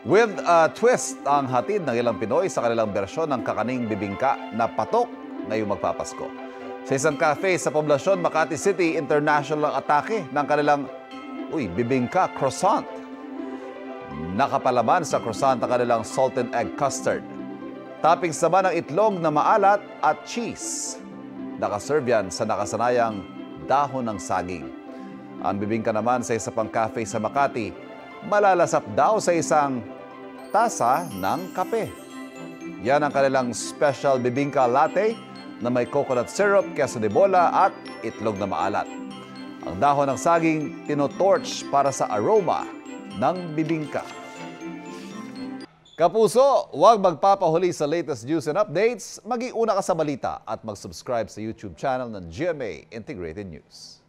With a twist ang hatid ng ilang Pinoy sa kanilang bersyon ng kakaning bibingka na patok ngayong magpapasko. Sa isang cafe sa poblasyon Makati City, international ang atake ng kanilang bibingka croissant. Nakapalaman sa croissant ang kanilang salt and egg custard. Toppings naman ng itlog na maalat at cheese. Nakaserve yan sa nakasanayang dahon ng saging. Ang bibingka naman sa isa pang cafe sa Makati, malalasap daw sa isang tasa ng kape. Yan ang kanilang special bibingka latte na may coconut syrup, queso de bola at itlog na maalat. Ang dahon ng saging tinotorch para sa aroma ng bibingka. Kapuso, huwag magpapahuli sa latest news and updates. Mag-iuna ka sa balita at mag-subscribe sa YouTube channel ng GMA Integrated News.